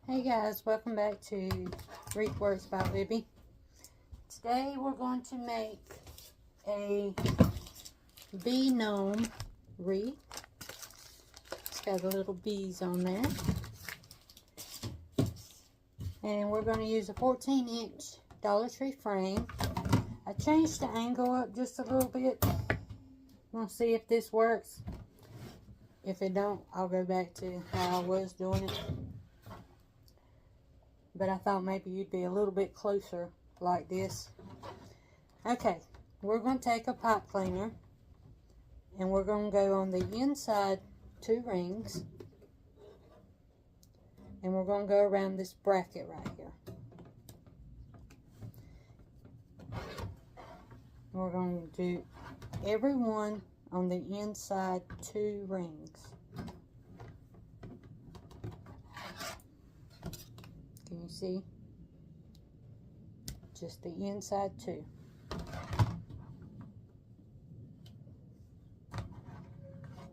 Hey guys, welcome back to Wreath Works by Libby. Today we're going to make a bee gnome wreath. It's got the little bees on there. And we're going to use a 14-inch Dollar Tree frame. I changed the angle up just a little bit. We'll see if this works. If it don't, I'll go back to how I was doing it. But I thought maybe you'd be a little bit closer like this. Okay, we're going to take a pipe cleaner and we're going to go on the inside 2 rings. And we're going to go around this bracket right here. We're going to do every one on the inside 2 rings. Can you see? Just the inside 2.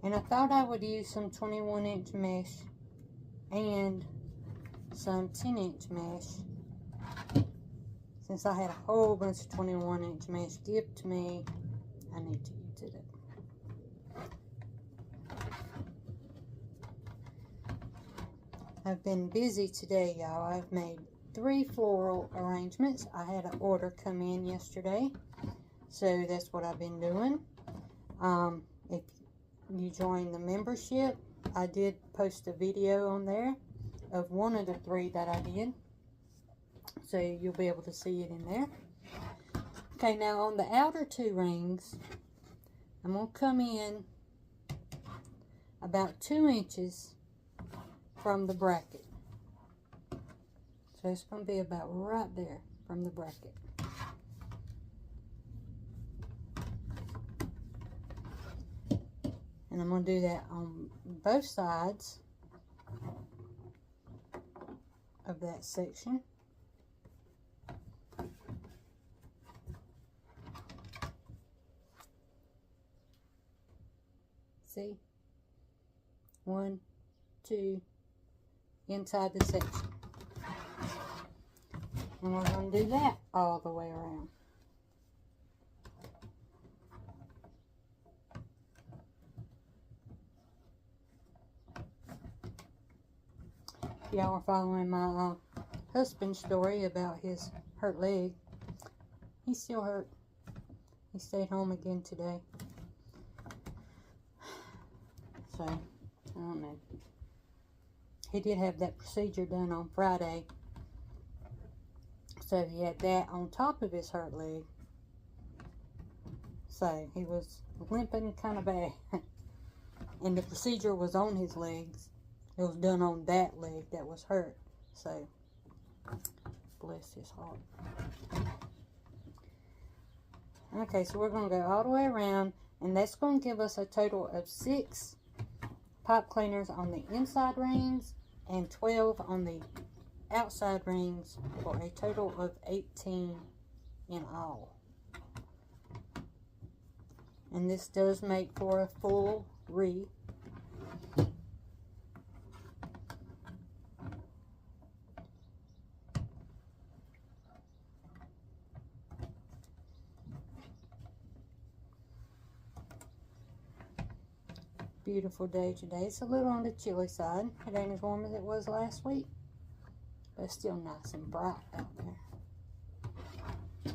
And I thought I would use some 21-inch mesh and some 10-inch mesh. Since I had a whole bunch of 21-inch mesh given to me, I need to use it up. I've been busy today, y'all. I've made 3 floral arrangements. I had an order come in yesterday, so that's what I've been doing. If you join the membership, I did post a video on there of one of the 3 that I did, so you'll be able to see it in there. Okay, now on the outer 2 rings, I'm going to come in about 2 inches from the bracket. So it's going to be about right there from the bracket. And I'm going to do that on both sides of that section. See? 1, 2, inside the section. And we're going to do that all the way around. If y'all are following my husband's story about his hurt leg, he's still hurt. He stayed home again today. So, I don't know. He did have that procedure done on Friday. So he had that on top of his hurt leg. So he was limping kind of bad. And the procedure was on his legs. It was done on that leg that was hurt. So, bless his heart. Okay, so we're going to go all the way around. And that's going to give us a total of 6 pipe cleaners on the inside rings and 12 on the outside rings for a total of 18 in all. And this does make for a full wreath. Beautiful day today. It's a little on the chilly side. It ain't as warm as it was last week, but it's still nice and bright out there.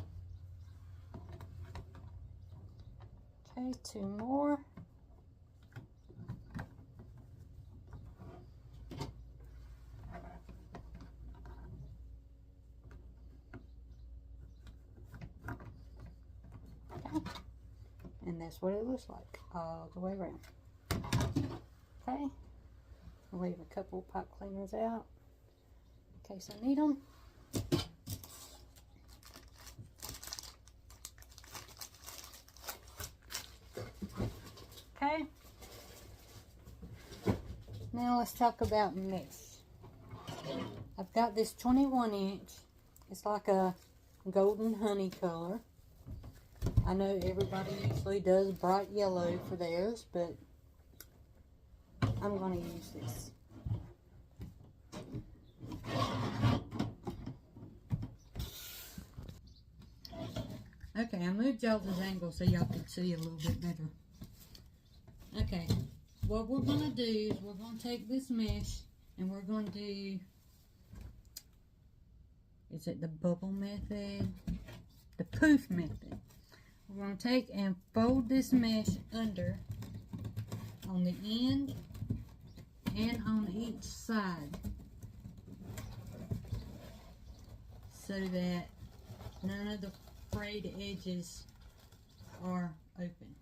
Okay, 2 more. Okay, and that's what it looks like all the way around. Okay, I'll leave a couple pipe cleaners out in case I need them. Okay, now let's talk about mesh. I've got this 21-inch. It's like a golden honey color. I know everybody usually does bright yellow for theirs, but I'm going to use this. Okay, I moved y'all's angle so y'all could see a little bit better. Okay, what we're going to do is we're going to take this mesh and we're going to do, is it the bubble method? The poof method. We're going to take and fold this mesh under on the end and on each side so that none of the frayed edges are open.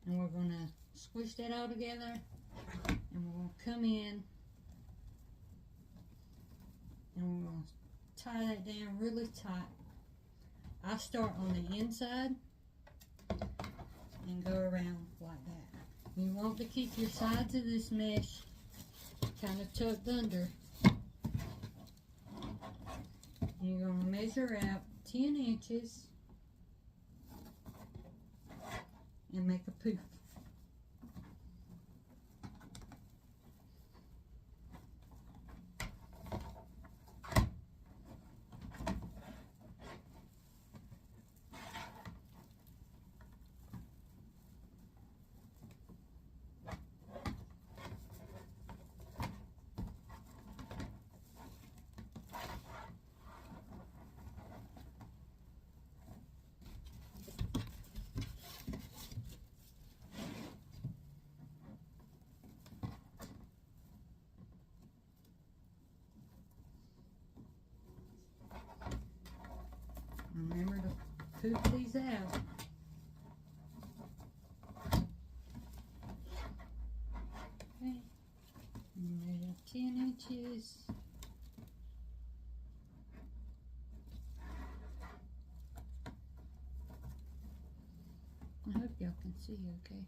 And we're going to squish that all together and we're going to come in and we're going to tie that down really tight. I start on the inside and go around like that. You want to keep your sides of this mesh kind of tucked under. You're going to measure out 10 inches and make a poof. Remember to poof these out. Okay, measure 10 inches. I hope y'all can see okay.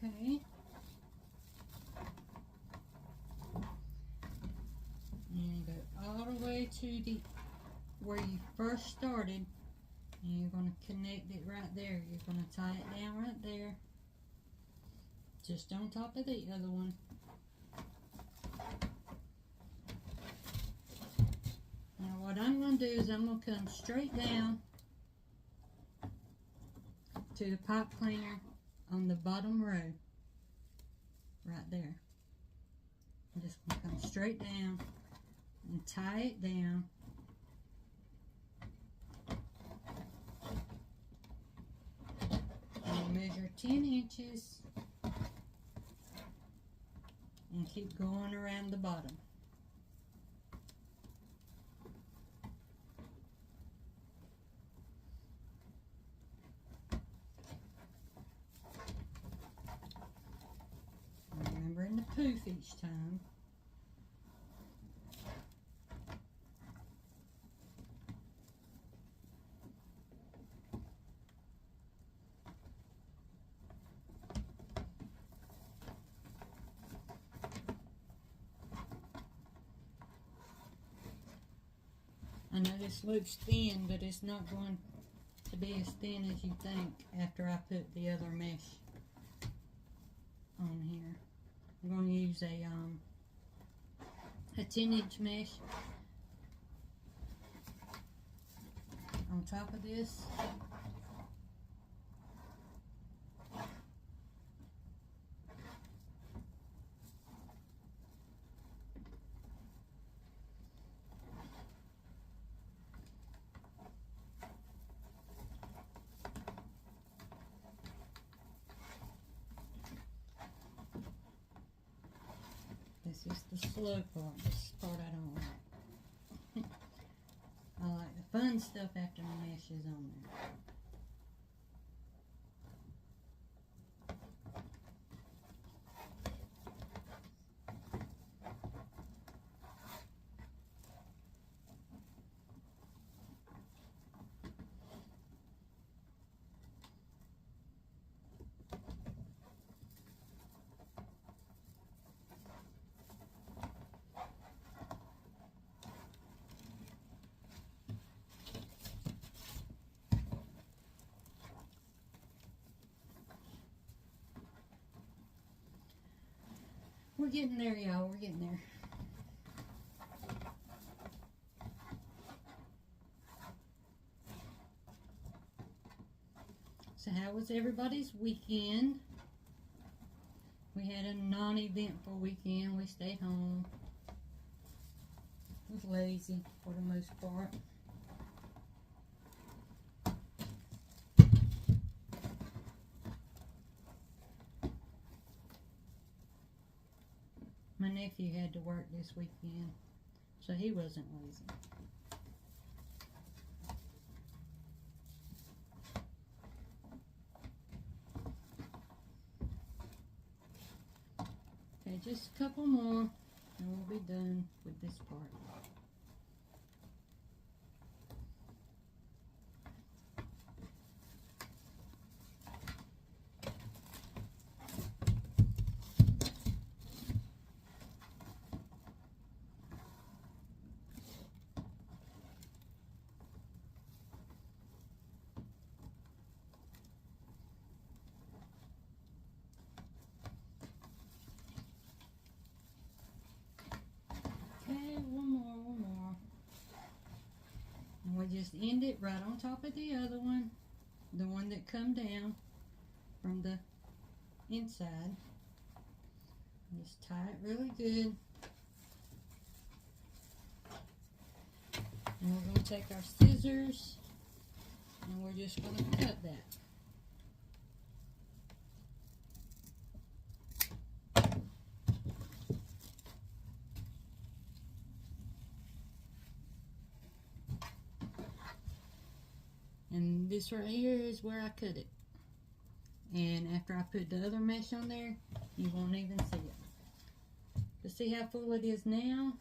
Okay. And go all the way to the where you first started, and you're going to connect it right there. You're going to tie it down right there, just on top of the other one. Now what I'm going to do is I'm going to come straight down to the pipe cleaner on the bottom row, right there. I'm just going to come straight down and tie it down. And measure 10 inches and keep going around the bottom. Remembering the poof each time. I know this looks thin, but it's not going to be as thin as you think after I put the other mesh on here. I'm going to use a 10-inch mesh on top of this. This is the slow part. This part I don't like. I like the fun stuff after the mesh is on there. We're getting there, y'all. We're getting there. So how was everybody's weekend? We had a non-eventful weekend. We stayed home. Was lazy for the most part. My nephew had to work this weekend, so he wasn't lazy. Okay, just a couple more and we'll be done with this part. One more. And we just end it right on top of the other one. The one that come down from the inside. Just tie it really good. And we're going to take our scissors and we're just going to cut that. And this right here is where I cut it. And after I put the other mesh on there, you won't even see it. But see how full it is now?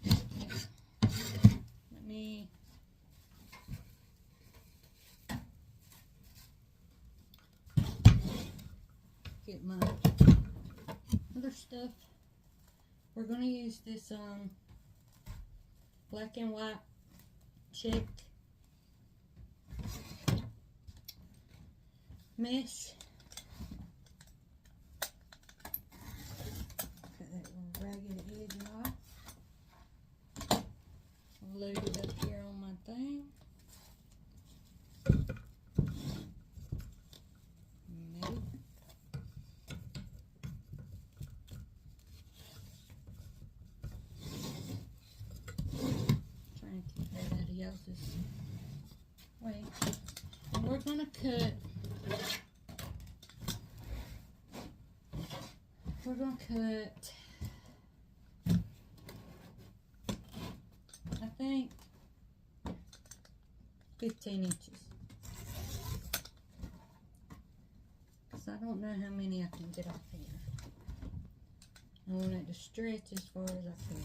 Let me get my other stuff. We're going to use this black and white checked mesh. Cut that little ragged edge off. I'll load it up here on my thing. Nope. Trying to keep that out of y'all's way. And we're gonna cut. We're gonna cut. I think 15 inches. Because I don't know how many I can get off here. I want it to stretch as far as I can.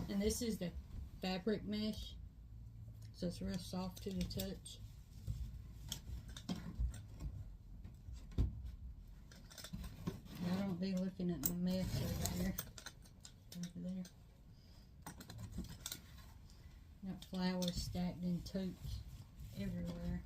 And this is the fabric mesh, so it's real soft to the touch. I don't be looking at my mess over there. Got flowers stacked in totes everywhere.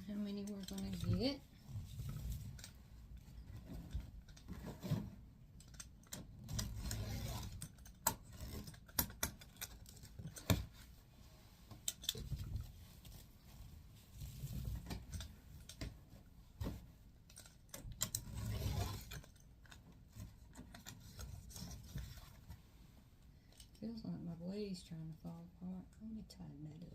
How many we're going to get. Feels like my blade's trying to fall apart. Let me tighten that up.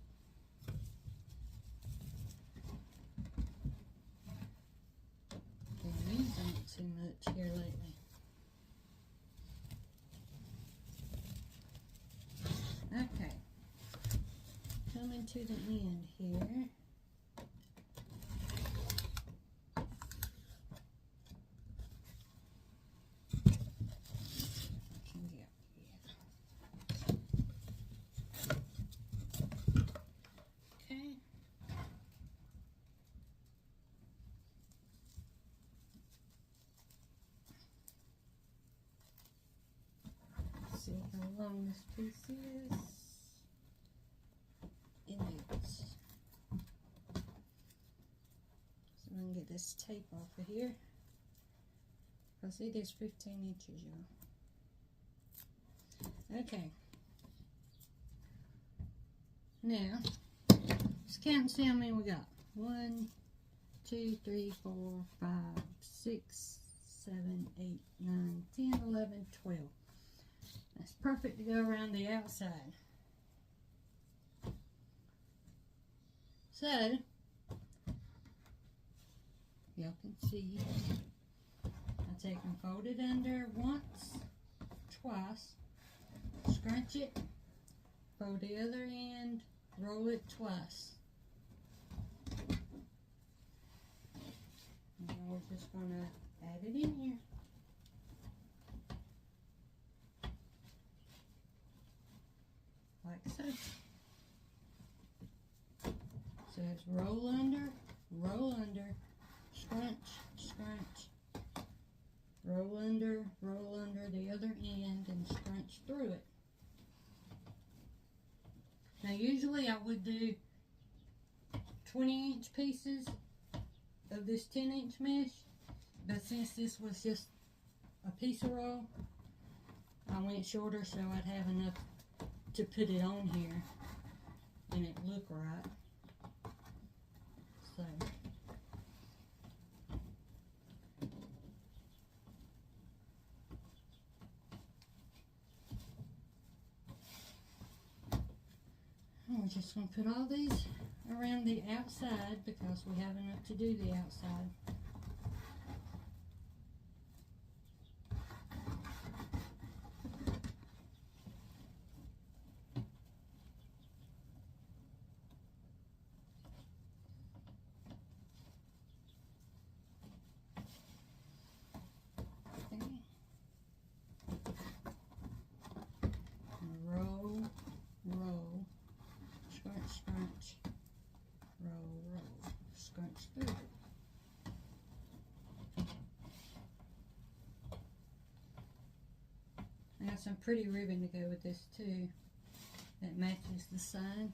Too much here lately. Okay. to the end here. See how long this piece is. It is. So I'm going to get this tape off of here. Because it is 15 inches, y'all. Okay. Now, let's count and see how many we got. 1, 2, 3, 4, 5, 6, 7, 8, 9, 10, 11, 12. That's perfect to go around the outside. So, y'all can see, I take and fold it under once, twice, scrunch it, fold the other end, roll it twice. And now we're just going to add it in here. Like so. So it's roll under, scrunch, scrunch, roll under the other end and scrunch through it. Now usually I would do 20-inch pieces of this 10-inch mesh, but since this was just a piece of roll, I went shorter so I'd have enough to put it on here and it look right. So we're just going to put all these around the outside because we have enough to do the outside. Roll, scrunch, roll, scrunch through it. I got some pretty ribbon to go with this too that matches the sign.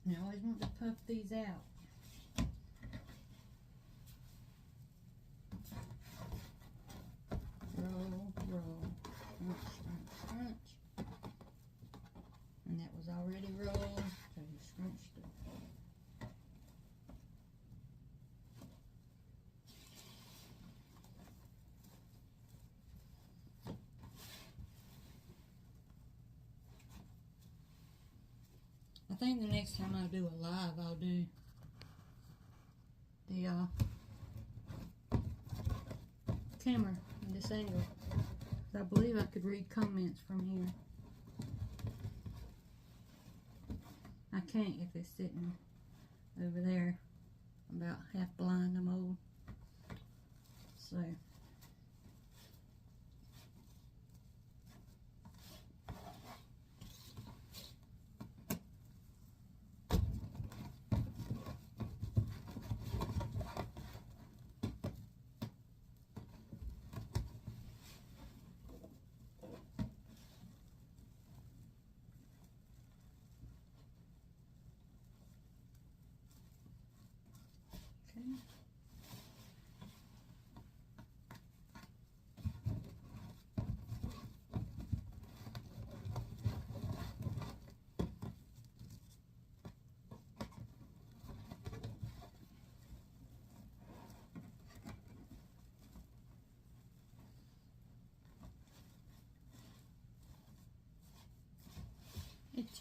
I always want to puff these out. Roll, scrunch. And that was already rolled, so you scrunched it. I think the next time I do a live, I'll do the camera in this angle. I believe I could read comments from here. I can't if it's sitting over there. I'm about half blind, I'm old. So.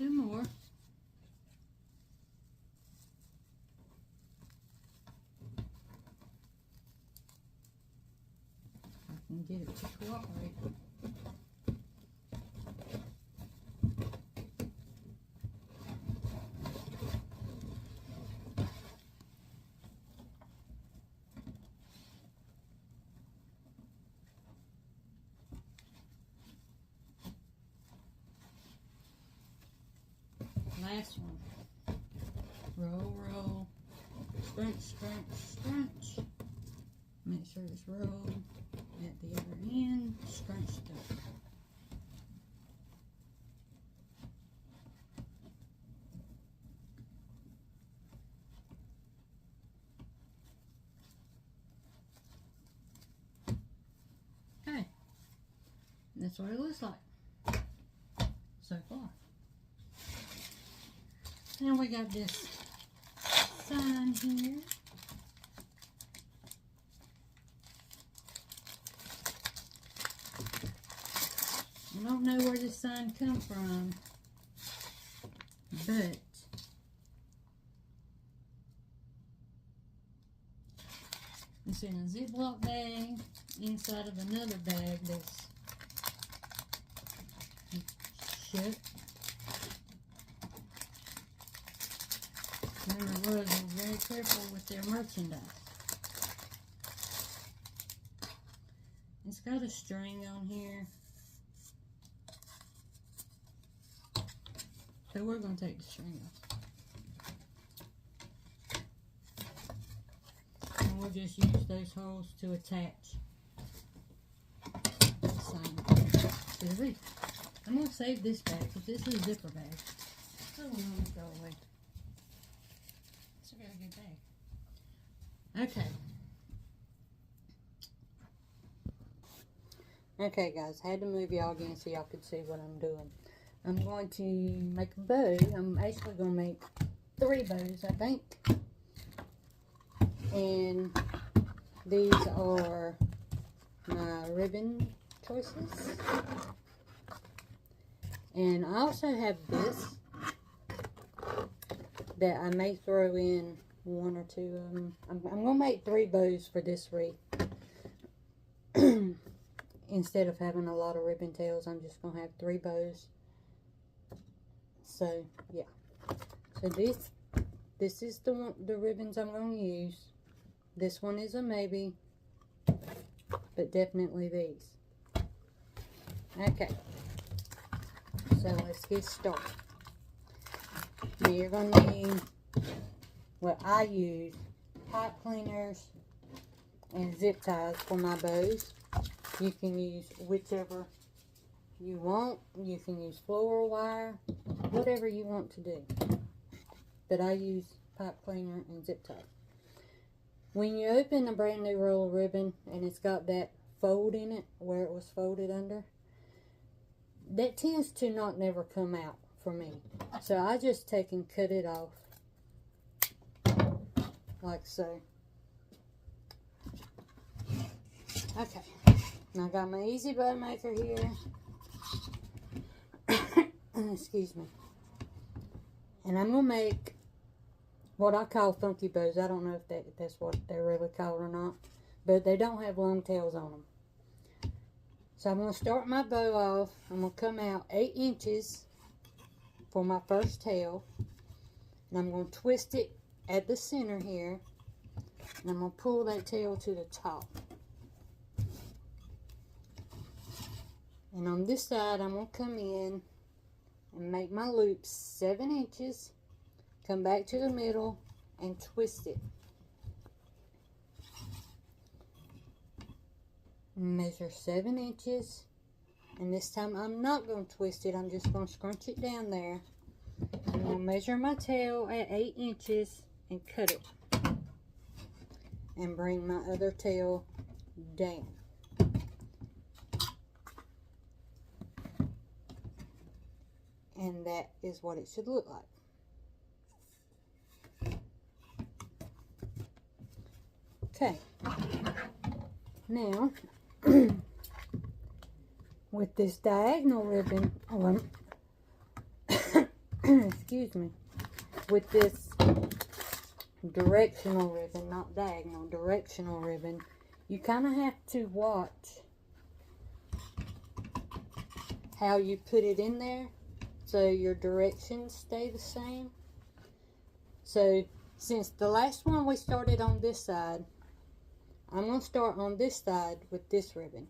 2 more. I can get it to cooperate. Last one. Roll, roll. Scrunch, scrunch, scrunch. Make sure it's rolled at the other end. Scrunch it up. Okay. That's what it looks like so far. Now we got this sign here. I don't know where this sign come from, but it's in a Ziploc bag inside of another bag that's shut. Remember, Rose was very careful with their merchandise. It's got a string on here. So we're going to take the string off. And we'll just use those holes to attach the sign to the wreath. I'm going to save this bag because this is a zipper bag. Oh, let me go away. It's a very good bag. Okay. Okay, guys, I had to move y'all again so y'all could see what I'm doing. I'm going to make a bow. I'm actually going to make 3 bows, I think. And these are my ribbon choices. And I also have this that I may throw in 1 or 2 of them. I'm going to make 3 bows for this wreath. Instead of having a lot of ribbon tails, I'm just going to have 3 bows. So, yeah. So this is the ribbons I'm going to use. This one is a maybe, but definitely these. Okay. So let's get started. Now you're going to need what I use, pipe cleaners and zip ties for my bows. You can use whichever you want. You can use floral wire, whatever you want to do. But I use pipe cleaner and zip tie. When you open a brand new roll of ribbon and it's got that fold in it where it was folded under, that tends to not never come out for me. So I just take and cut it off like so. Okay. Now I got my easy bow maker here. Excuse me. And I'm going to make what I call funky bows. I don't know if that's what they're really called or not. But they don't have long tails on them. So I'm going to start my bow off. I'm going to come out 8 inches for my first tail. And I'm going to twist it at the center here. And I'm going to pull that tail to the top. And on this side, I'm going to come in and make my loop 7 inches. Come back to the middle and twist it. Measure 7 inches. And this time I'm not going to twist it. I'm just going to scrunch it down there. I'm going to measure my tail at 8 inches and cut it. And bring my other tail down. And that is what it should look like. Okay. Now, with this diagonal ribbon, excuse me, with this directional ribbon, not diagonal, directional ribbon, you kind of have to watch how you put it in there so your directions stay the same. So since the last one we started on this side, I'm going to start on this side with this ribbon.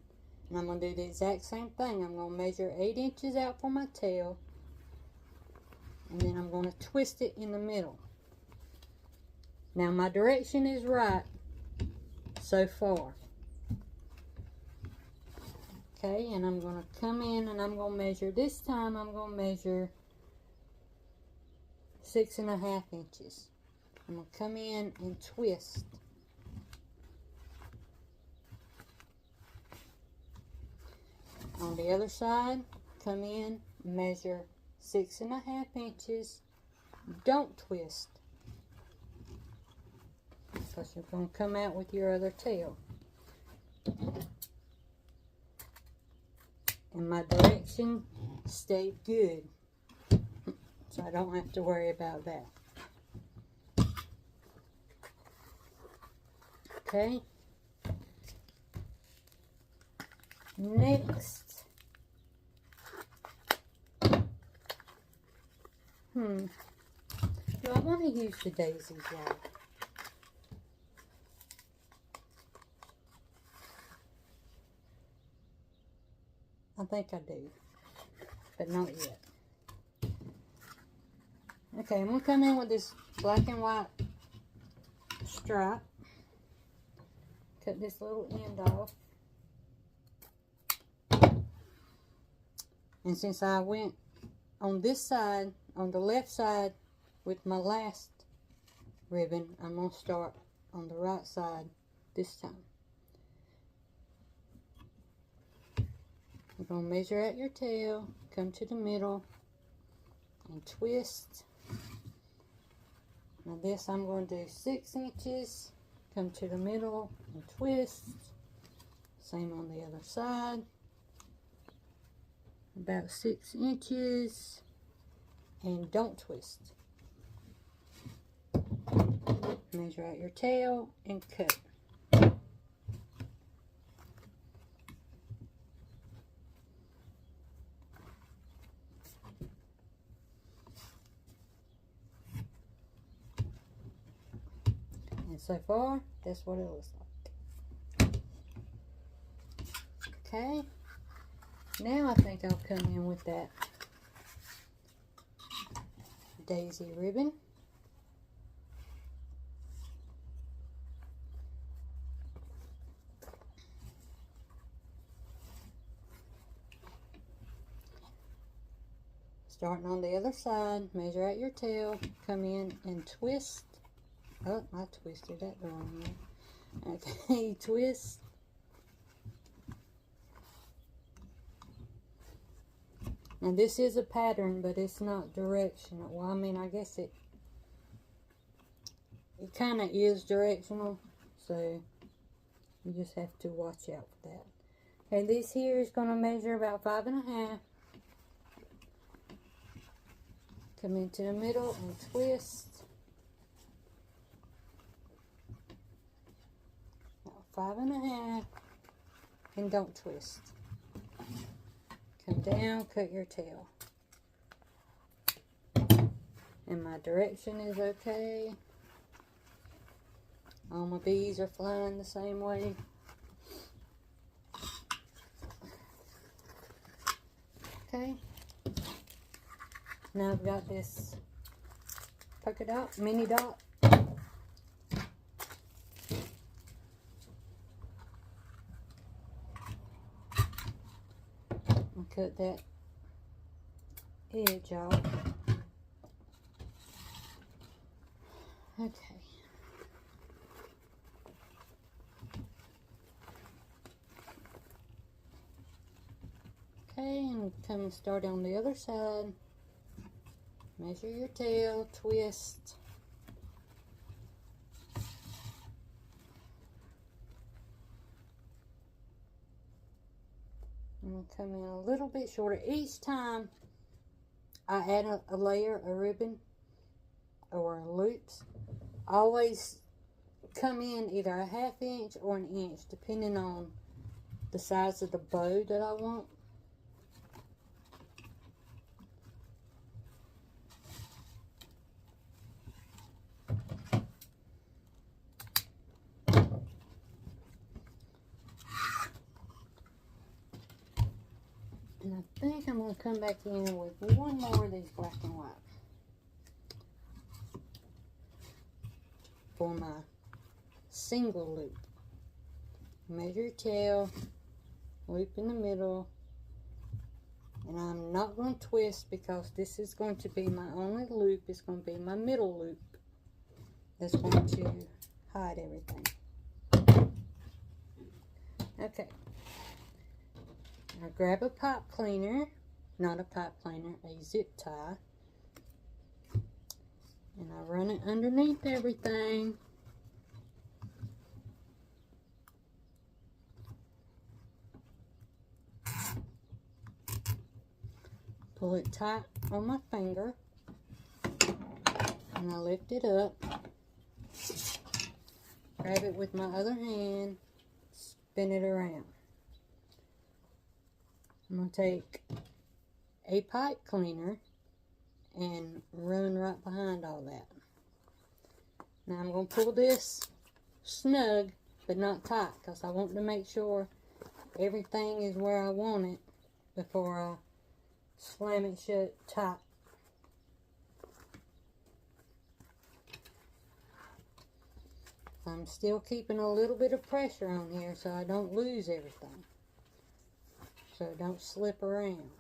And I'm going to do the exact same thing. I'm going to measure 8 inches out for my tail. And then I'm going to twist it in the middle. Now my direction is right so far. Okay, and I'm going to come in and I'm going to measure, this time I'm going to measure 6.5 inches. I'm going to come in and twist. On the other side, come in, measure 6.5 inches. Don't twist, because you're going to come out with your other tail. And my direction stayed good, so I don't have to worry about that. Okay. Next. Do I want to use the daisies, y'all? I think I do, but not yet. Okay, I'm going to come in with this black and white stripe. Cut this little end off. And since I went on this side, on the left side with my last ribbon, I'm going to start on the right side this time. You're going to measure out your tail, come to the middle, and twist. Now this I'm going to do 6 inches, come to the middle, and twist. Same on the other side. About 6 inches, and don't twist. Measure out your tail and cut. And so far, that's what it looks like. Okay. Now I think I'll come in with that daisy ribbon. Starting on the other side, measure out your tail, come in and twist. Oh, I twisted that the wrong way. Okay, twist. Now this is a pattern, but it's not directional. Well, I mean, I guess it kind of is directional, so you just have to watch out for that. Okay, this here is going to measure about 5.5. Come into the middle and twist. About 5.5, and don't twist. Come down, cut your tail. And my direction is okay. All my bees are flying the same way. Okay. Now I've got this polka dot, mini dot. Cut that edge off. Okay. Okay, and come and start on the other side. Measure your tail, twist. And come in a little bit shorter. Each time I add a layer of ribbon or loops, always come in either a 1/2 inch or an inch, depending on the size of the bow that I want. And I think I'm going to come back in with one more of these black and white for my single loop. Measure your tail, loop in the middle, and I'm not going to twist because this is going to be my only loop. It's going to be my middle loop that's going to hide everything. Okay. Now grab a pipe cleaner, not a pipe cleaner, a zip tie, and I run it underneath everything. Pull it tight on my finger, and I lift it up, grab it with my other hand, spin it around. I'm going to take a pipe cleaner and run right behind all that. Now I'm going to pull this snug but not tight because I want to make sure everything is where I want it before I slam it shut tight. I'm still keeping a little bit of pressure on here so I don't lose everything. So it don't slip around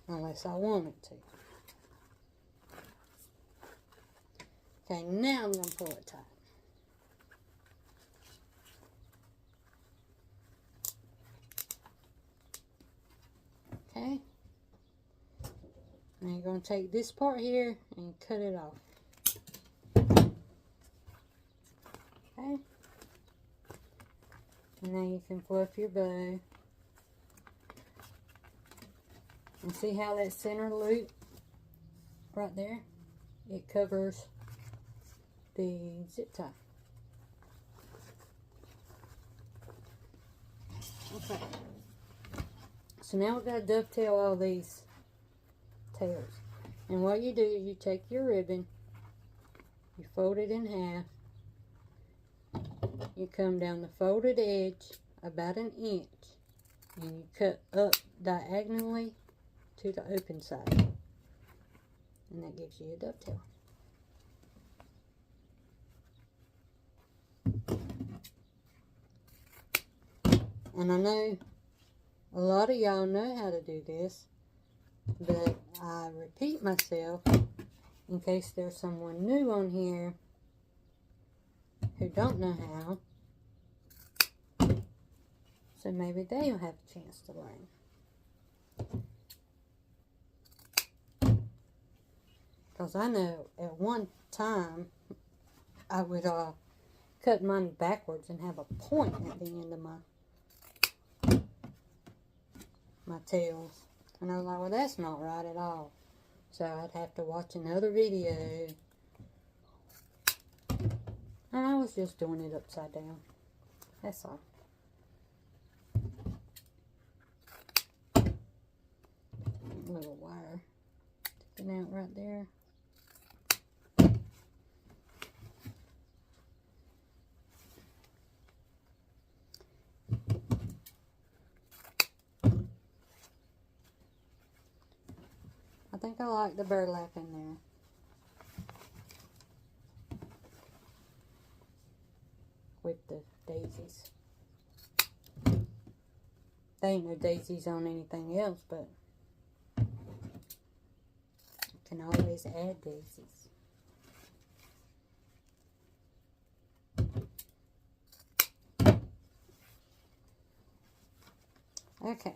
unless I want it to. Okay, now I'm going to pull it tight. Okay. Now you're going to take this part here and cut it off. Okay. And now you can fluff your bow. And see how that center loop right there, it covers the zip tie. Okay. So now we've got to dovetail all these tails. And what you do is you take your ribbon, you fold it in half, you come down the folded edge about an inch, and you cut up diagonally to the open side, and that gives you a dovetail. And I know a lot of y'all know how to do this, but I repeat myself in case there's someone new on here who don't know how, so maybe they'll have a chance to learn. Because I know at one time I would cut mine backwards and have a point at the end of my tails. And I was like, well, that's not right at all. So I'd have to watch another video. And I was just doing it upside down. That's all. Little wire sticking out right there. I think I like the burlap in there. With the daisies. There ain't no daisies on anything else, but you can always add daisies. Okay.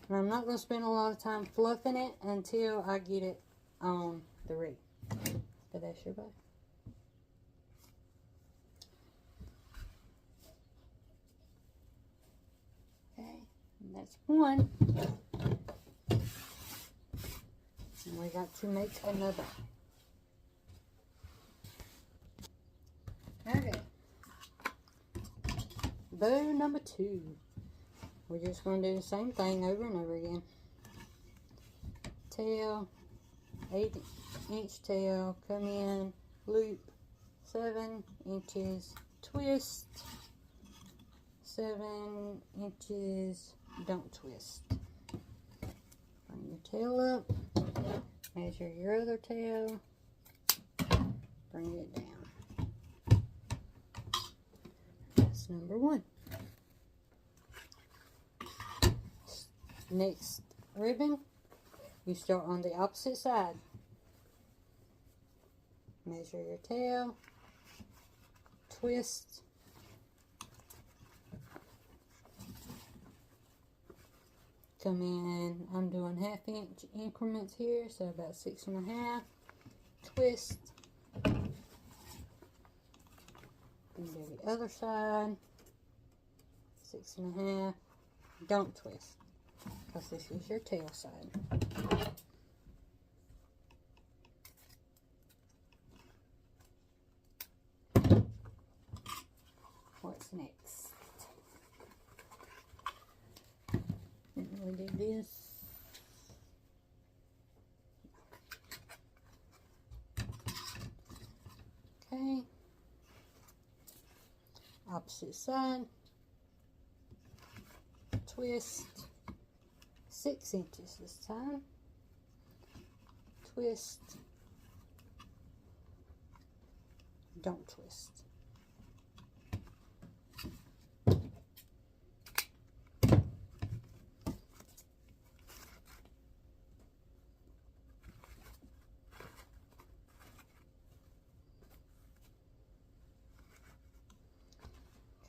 And I'm not going to spend a lot of time fluffing it until I get it on the wreath. But that's your bow. Okay, and That's one. And we got to make another. Okay. Bow number 2. We're just going to do the same thing over and over again. Tail, 8-inch tail, come in, loop, 7 inches, twist, 7 inches, don't twist. Bring your tail up, measure your other tail, bring it down. That's number 1. Next ribbon, you start on the opposite side. Measure your tail, twist, come in, I'm doing 1/2-inch increments here, so about 6 1/2, twist, and do the other side, 6 1/2, don't twist, because this is your tail side. What's next? Didn't we do this? Okay. Opposite side. Twist. 6 inches this time. Twist. Don't twist.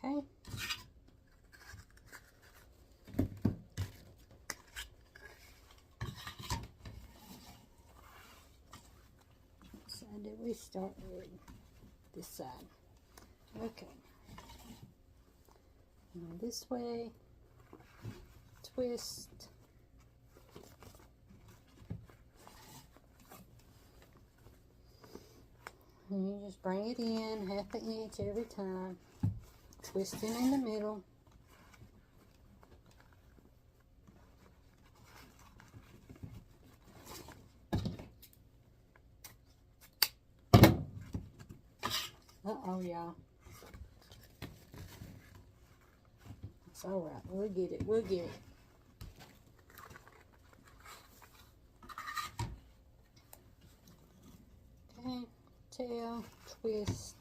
Okay. So did we start with this side? Okay. And this way, twist. And you just bring it in 1/2 inch every time. Twisting in the middle. Uh-oh, y'all. It's alright. We'll get it. We'll get it. Okay. Tail. Twist.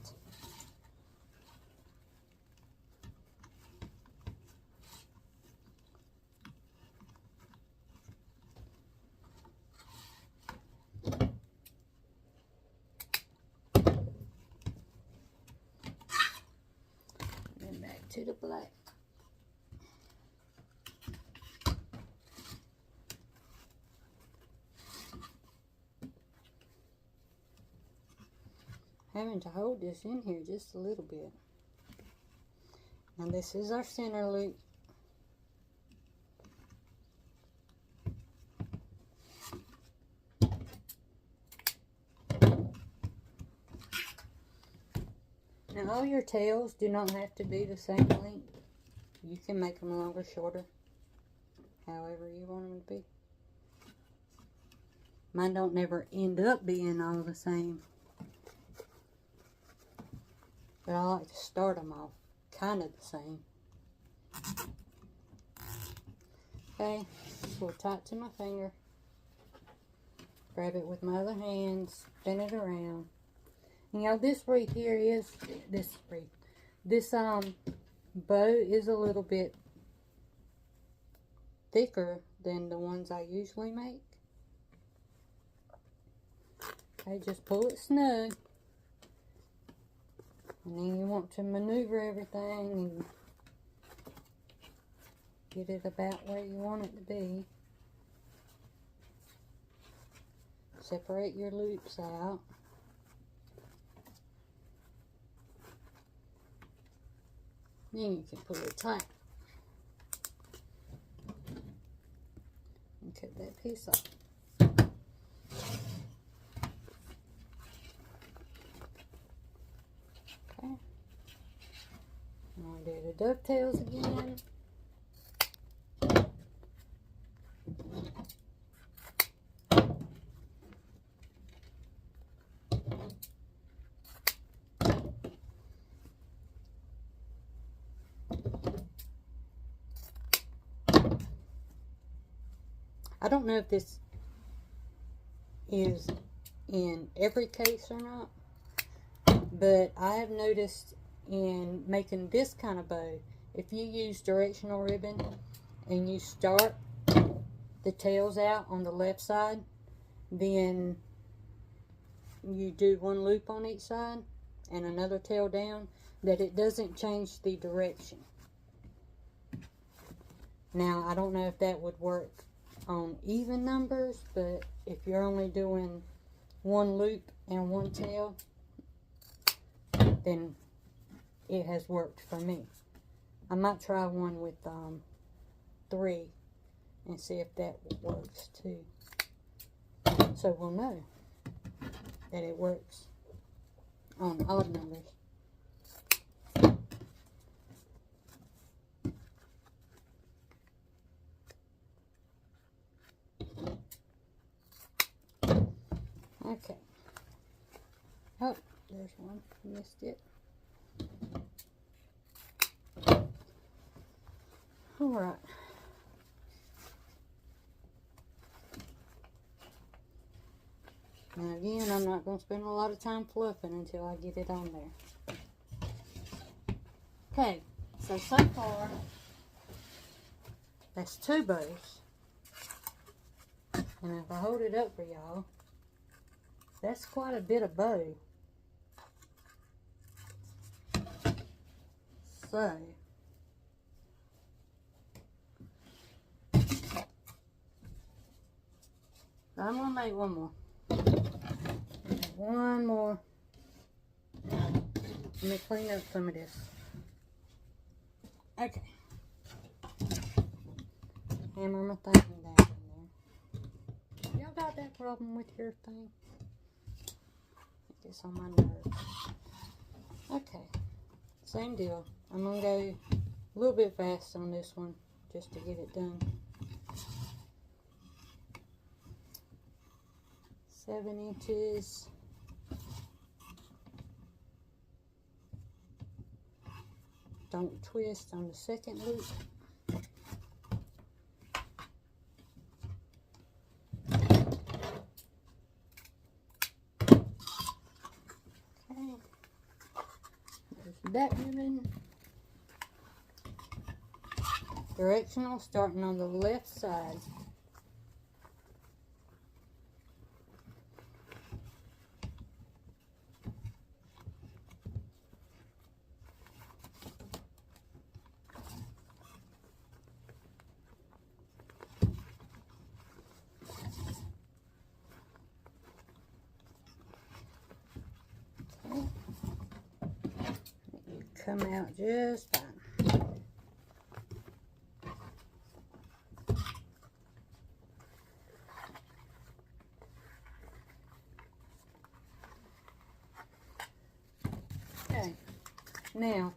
To the black. Having to hold this in here just a little bit. Now this is our center loop. Now all your tails do not have to be the same length. You can make them longer, shorter, however you want them to be. Mine don't never end up being all the same. But I like to start them off kind of the same. Okay, pull tight to my finger. Grab it with my other hand, spin it around. And y'all, this wreath here is, this bow is a little bit thicker than the ones I usually make. Okay, just pull it snug. And then you want to maneuver everything and get it about where you want it to be. Separate your loops out. Then you can pull it tight. cut that piece off. Okay. I'm going to do the dovetails again. I don't know if this is in every case or not, but I have noticed in making this kind of bow, if you use directional ribbon and you start the tails out on the left side, then you do one loop on each side and another tail down, that it doesn't change the direction. Now, I don't know if that would work on even numbers, but if you're only doing one loop and one tail, then it has worked for me. I might try one with 3 and see if that works too, so we'll know that it works on odd numbers. Okay. Oh, there's one. Missed it. Alright. Now again, I'm not going to spend a lot of time fluffing until I get it on there. Okay, so far, that's 2 bows. And if I hold it up for y'all, that's quite a bit of bow. So, I'm going to make one more. One more. Let me clean up some of this. Okay. Hammer my thing down in there. Y'all got that problem with your thing? It's on my nerves. Okay. Same deal. I'm going to go a little bit fast on this one just to get it done. 7 inches. Don't twist on the second loop. Okay. There's that ribbon. Directional starting on the left side. Come out just fine. Okay, now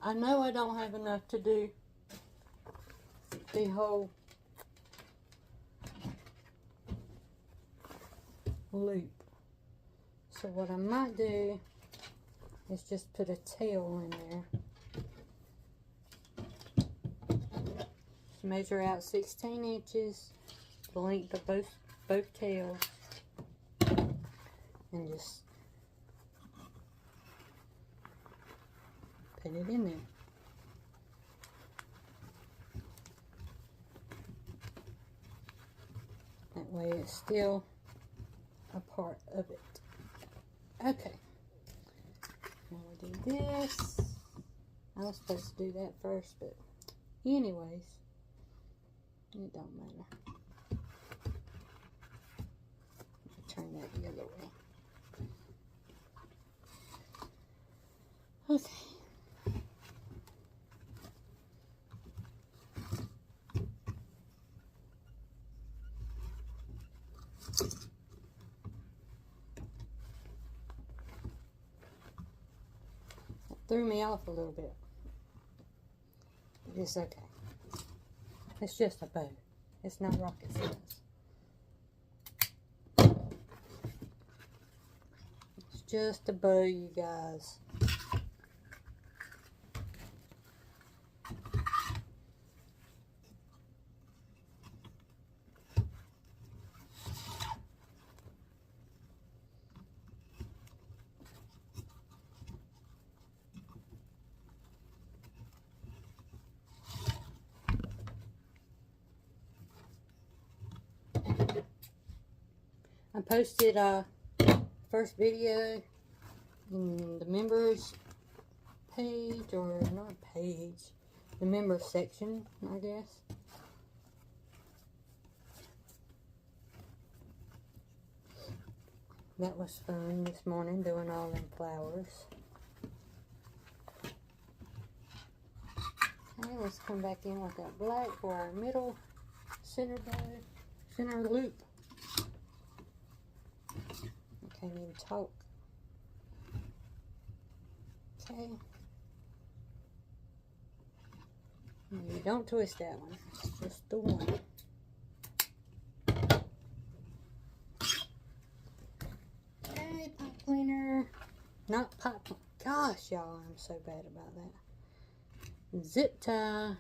I know I don't have enough to do the whole loop, so what I might do is just put a tail in there. Just measure out 16 inches, the length of both tails, and just put it in there. That way it's still a part of it. Okay. Now we do this. I was supposed to do that first, but anyways, it don't matter. Turn that the other way. Okay. threw me off a little bit. But it's okay. It's just a bow. It's not rocket science. It's just a bow, you guys. I posted first video in the members page, or not page, the members section, I guess. That was fun this morning, doing all them flowers. Okay, let's come back in with that black for our middle center bow, center loop. I can't even talk. Okay. You don't twist that one. It's just the one. Okay, pipe cleaner. Not pipe cleaner. Gosh, y'all, I'm so bad about that. Zip tie.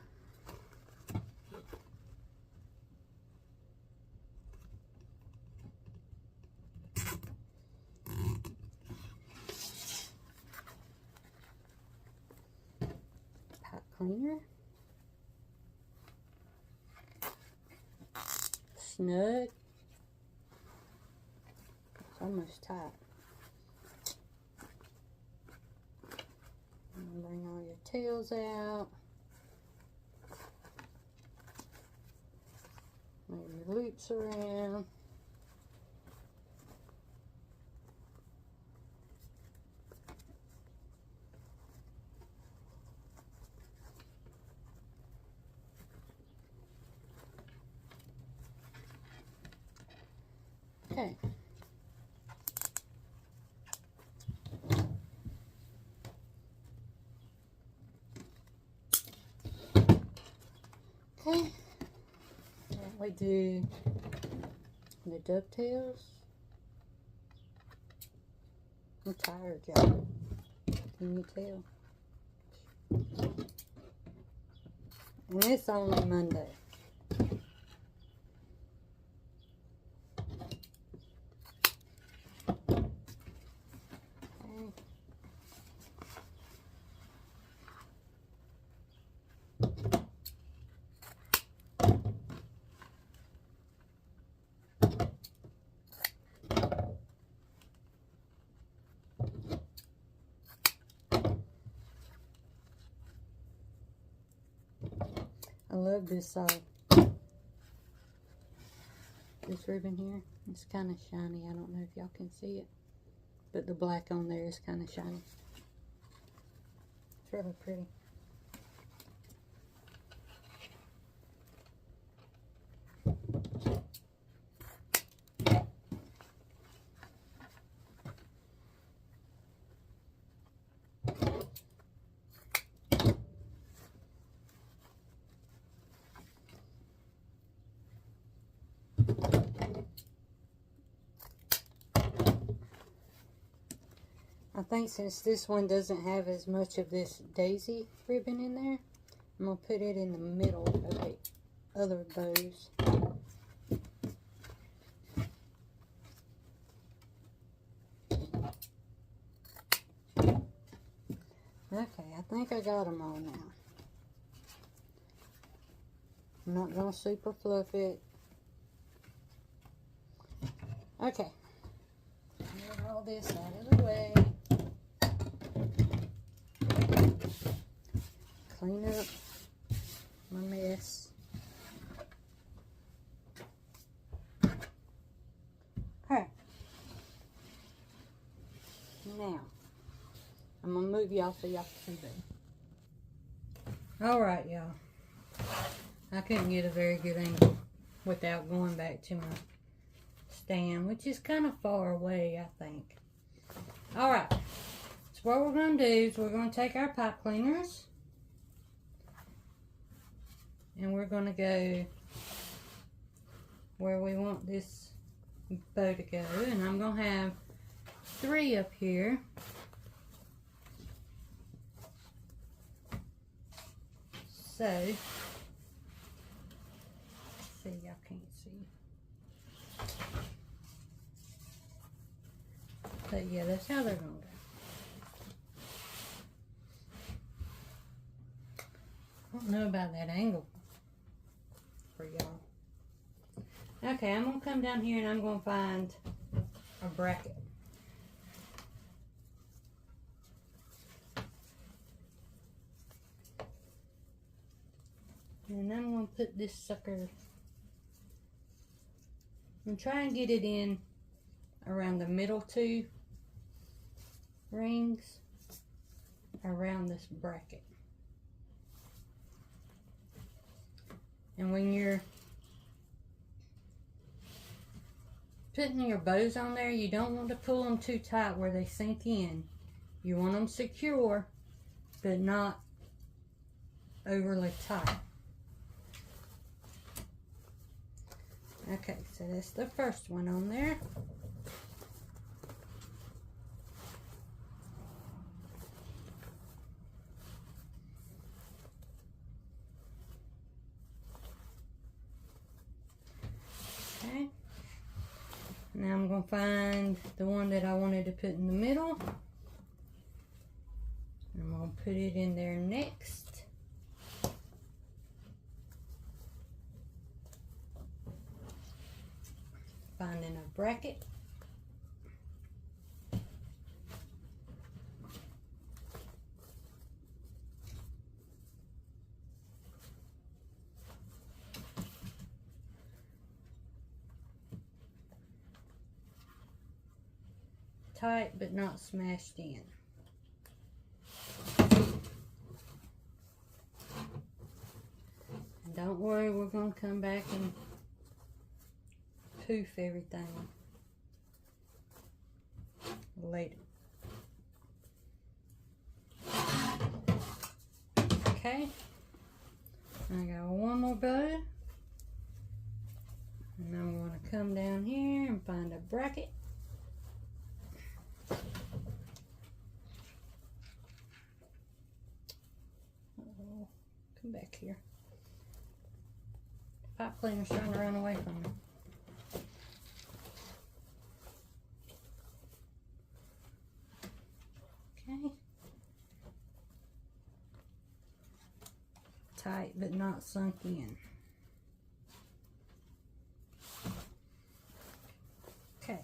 Cleaner, snug, it's almost tight. And bring all your tails out, move your loops around. Okay. Okay. We do the dovetails. I'm tired, y'all. Can you tell? And it's only Monday. I love this this ribbon here. It's kind of shiny. I don't know if y'all can see it, but the black on there is kind of shiny. It's really pretty. I think since this one doesn't have as much of this daisy ribbon in there, I'm going to put it in the middle of the other bows. Okay, I think I got them all now. I'm not going to super fluff it. Okay. Get all this out of the way. Clean up my mess. Okay. Now, I'm going to move y'all so y'all can see. Alright, y'all. I couldn't get a very good angle without going back to my stand, which is kind of far away, I think. Alright. Let's what we're going to do is we're going to take our pipe cleaners and we're going to go where we want this bow to go, and I'm going to have 3 up here. So, let's see, y'all can't see. But yeah, that's how they're going to go. I don't know about that angle for y'all. Okay, I'm going to come down here and I'm going to find a bracket. And I'm going to put this sucker, and try and get it in around the middle 2 rings around this bracket. And when you're putting your bows on there, you don't want to pull them too tight where they sink in. You want them secure, but not overly tight. Okay, so that's the first one on there. Okay. Now I'm going to find the one that I wanted to put in the middle. I'm going to put it in there next. Finding a bracket. Tight but not smashed in. And don't worry, we're going to come back and poof everything later. Okay, I got one more bow, and I'm going to come down here and find a bracket. Come back here. Pipe cleaner's trying to run away from me. Okay. Tight but not sunk in. Okay.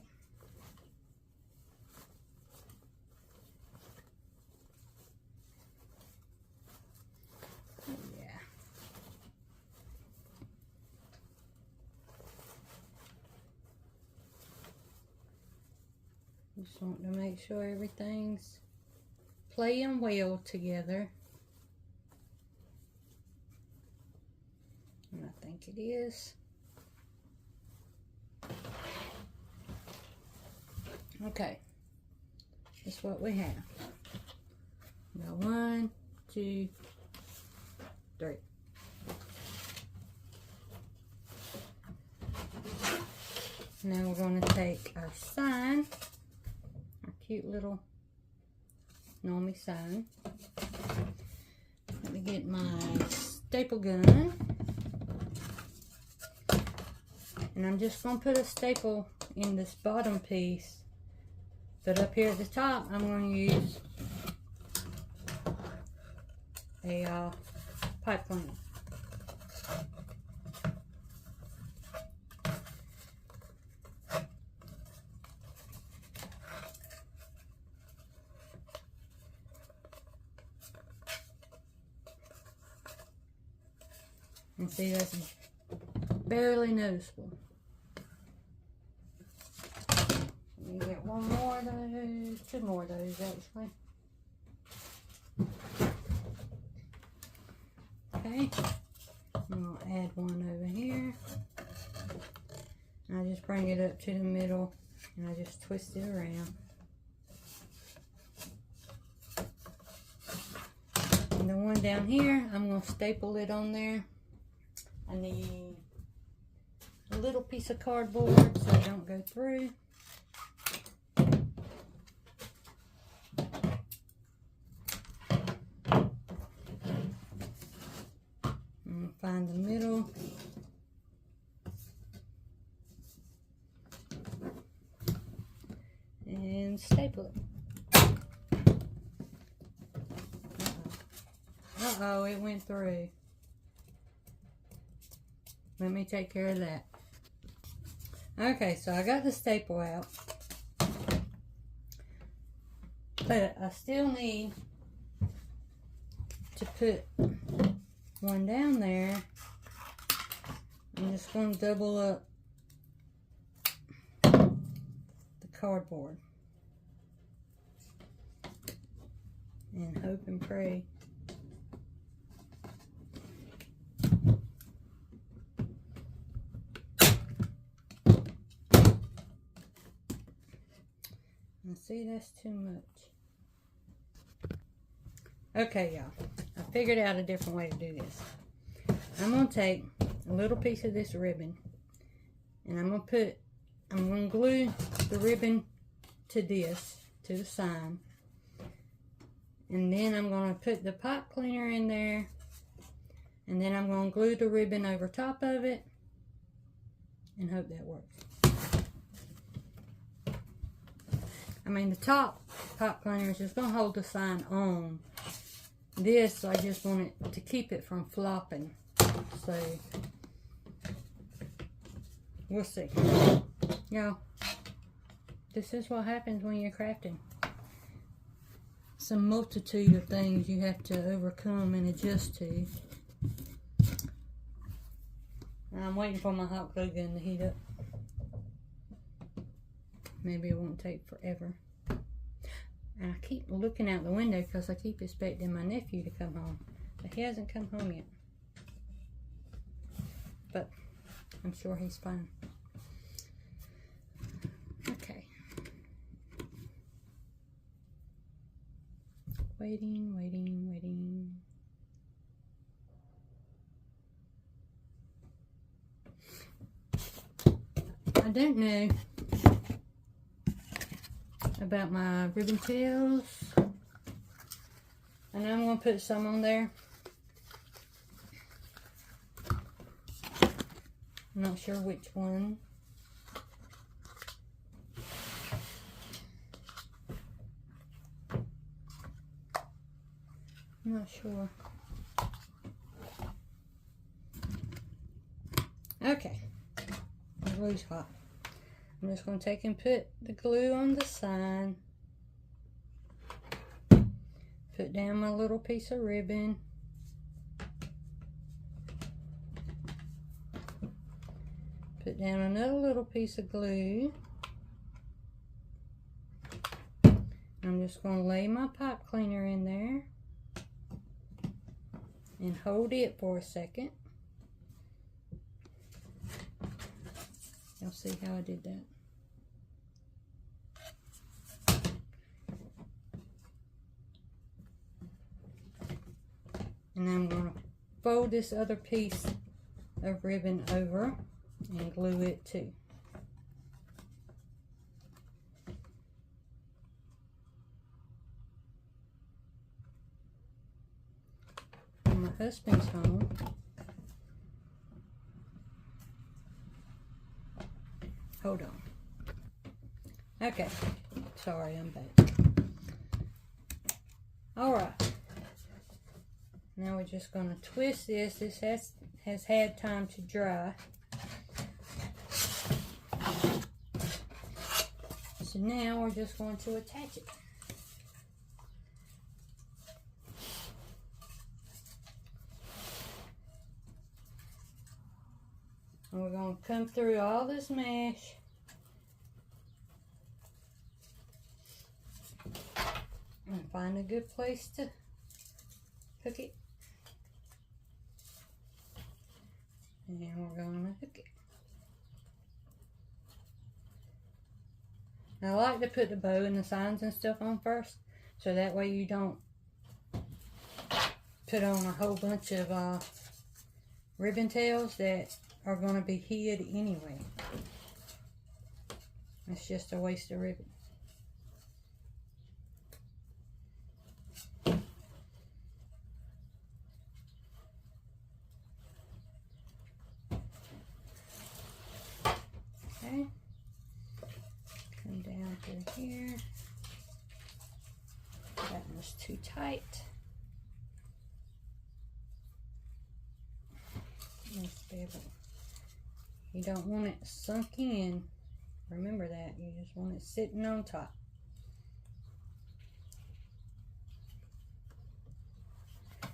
Yeah. Just want to make sure everything's playing well together. And I think it is. Okay. That's what we have. Now 1, 2, 3. Now we're going to take our sign, our cute little Gnome sign. Let me get my staple gun. And I'm just going to put a staple in this bottom piece. But up here at the top, I'm going to use a pipe cleaner. And see, that's barely noticeable. Let me get one more of those, 2 more of those actually. Okay, I'm going to add one over here. And I just bring it up to the middle and I just twist it around. And the one down here, I'm going to staple it on there. I need a little piece of cardboard so it don't go through. Find the middle. And staple it. Uh-oh, it went through. Let me take care of that. Okay, so I got the staple out. But I still need to put one down there. I'm just going to double up the cardboard and hope and pray. And see, that's too much. Okay, y'all. I figured out a different way to do this. I'm going to take a little piece of this ribbon and I'm going to glue the ribbon to this, to the sign. And then I'm going to put the pipe cleaner in there. And then I'm going to glue the ribbon over top of it and hope that works. I mean, the top pipe cleaner is just going to hold the sign on. This, I just want it to keep it from flopping. So, we'll see. Y'all, this is what happens when you're crafting. It's a multitude of things you have to overcome and adjust to. And I'm waiting for my hot glue gun to heat up. Maybe it won't take forever. And I keep looking out the window because I keep expecting my nephew to come home. But he hasn't come home yet. But I'm sure he's fine. Okay. Waiting, waiting, waiting. I don't know about my ribbon tails. And I'm going to put some on there. I'm not sure which one. I'm not sure. Okay. The glue's hot. I'm just going to take and put the glue on the sign. Put down my little piece of ribbon. Put down another little piece of glue. I'm just going to lay my pipe cleaner in there and hold it for a second. You'll see how I did that. And I'm going to fold this other piece of ribbon over and glue it too. When my husband's home, hold on. Okay, sorry, I'm back. All right. Now we're just going to twist this. This has had time to dry. So now we're just going to attach it. And we're going to come through all this mesh. And find a good place to hook it. And we're going to hook it. Now, I like to put the bow and the signs and stuff on first, so that way you don't put on a whole bunch of ribbon tails that are going to be hid anyway. It's just a waste of ribbon. Okay. Come down through here. That was too tight. You don't want it sunk in. Remember that. You just want it sitting on top.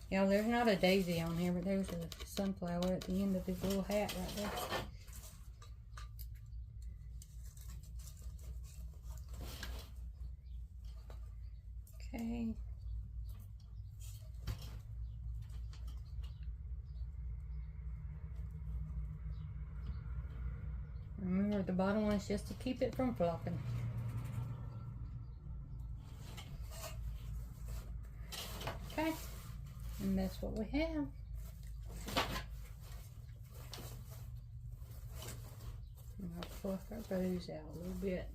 Y'all, there's not a daisy on here, but there's a sunflower at the end of his little hat right there. Okay. Remember, the bottom one is just to keep it from flopping. Okay, and that's what we have. I'll fluff our bows out a little bit.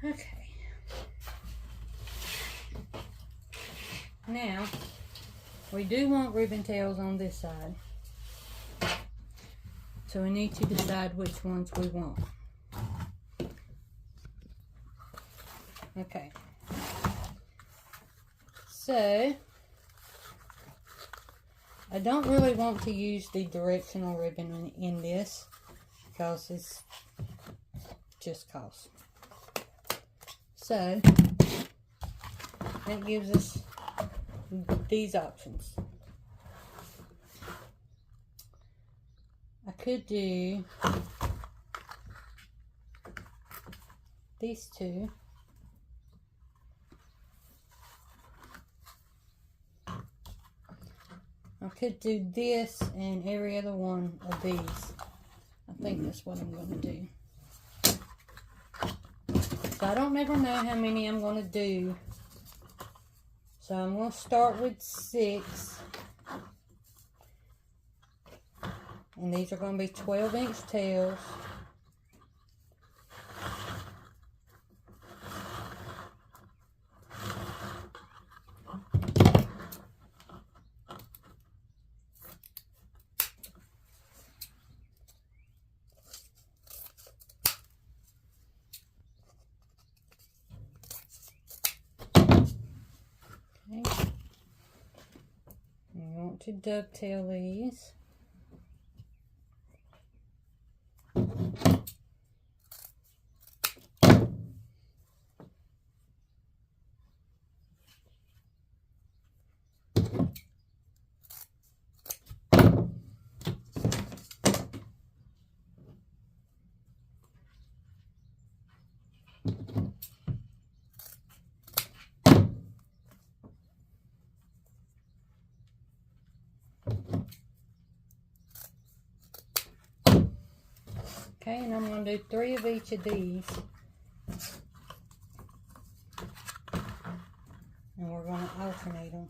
Okay. Now, we do want ribbon tails on this side. So we need to decide which ones we want. Okay. So, I don't really want to use the directional ribbon in this because it's just cost. So, that gives us these options. I could do these two. I could do this and every other one of these. I think that's what I'm going to do. So I don't never know how many I'm going to do. So I'm going to start with 6. And these are going to be 12-inch tails. Okay. You want to dovetail these. Okay, and I'm going to do 3 of each of these. And we're going to alternate them.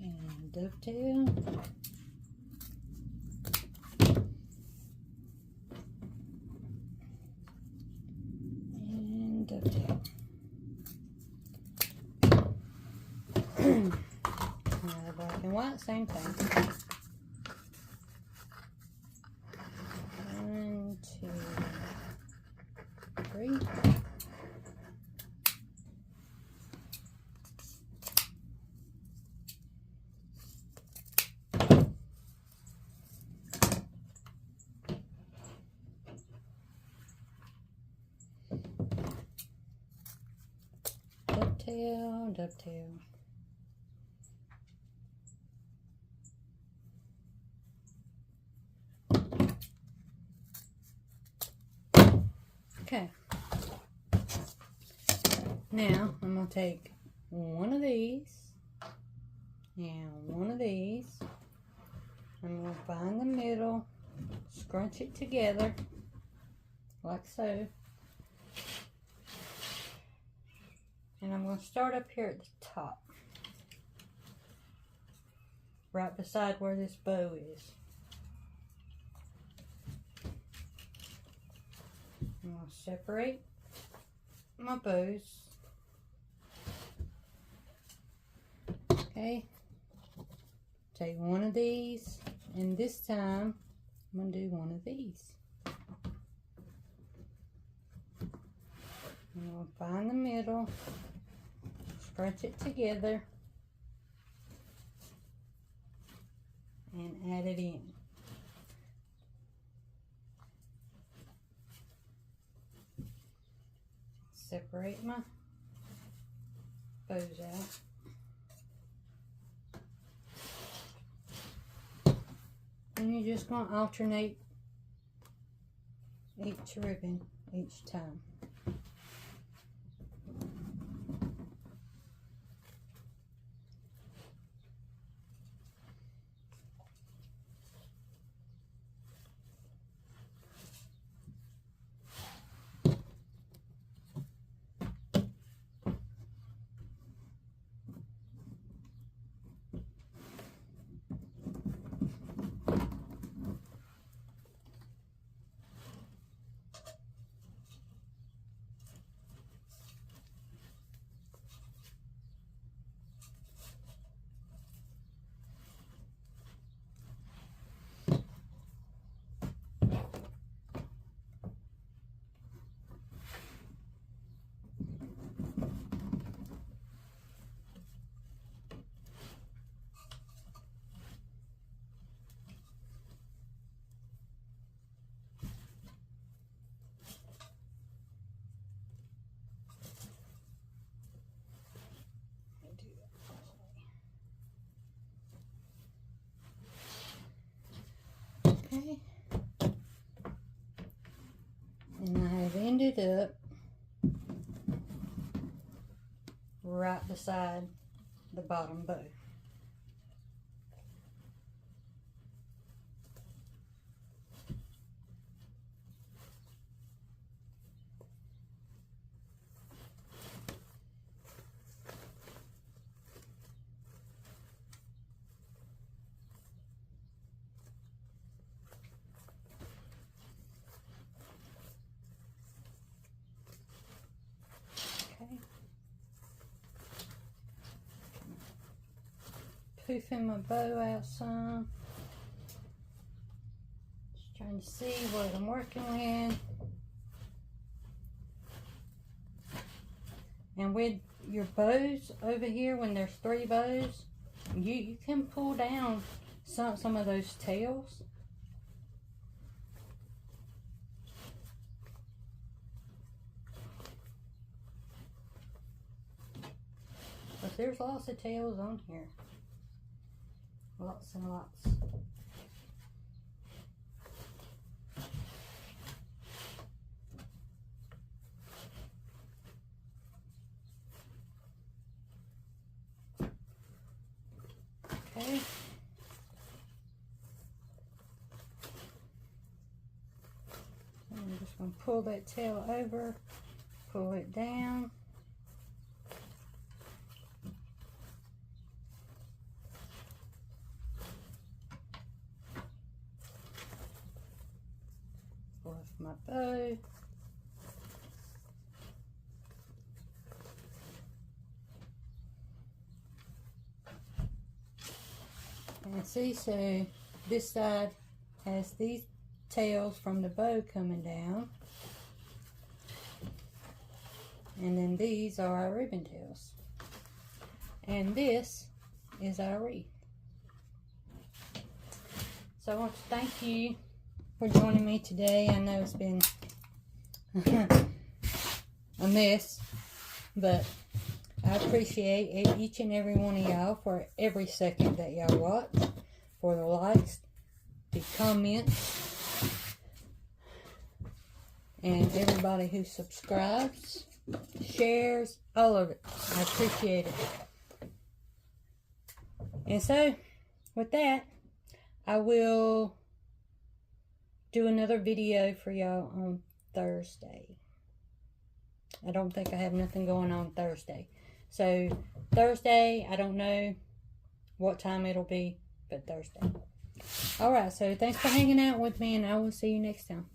And dovetail. Dovetail. Another black and white, same thing. 1, 2, 3. Dovetail, dovetail. Okay. Now, I'm going to take one of these and one of these. I'm going to find the middle, scrunch it together, like so. And I'm going to start up here at the top, right beside where this bow is. I'm going to separate my bows. Okay, take one of these, and this time I'm going to do one of these. I'm going to find the middle, scrunch it together, and add it in. Separate my bows out. And you're just going to alternate each ribbon each time. Okay, and I have ended up right beside the bottom bow. Poofing my bow out some. Just trying to see what I'm working with. And with your bows over here, when there's 3 bows, you can pull down some of those tails. But there's lots of tails on here. Lots and lots. Okay. I'm just going to pull that tail over, pull it down. My bow. And see, so this side has these tails from the bow coming down, and then these are our ribbon tails, and this is our wreath. So I want to thank you for joining me today. I know it's been a mess, but I appreciate each and every one of y'all for every second that y'all watch, for the likes, the comments, and everybody who subscribes, shares, all of it. I appreciate it. And so, with that, I will do another video for y'all on Thursday. I don't think I have nothing going on Thursday. So, Thursday, I don't know what time it'll be, but Thursday. Alright, so thanks for hanging out with me, and I will see you next time.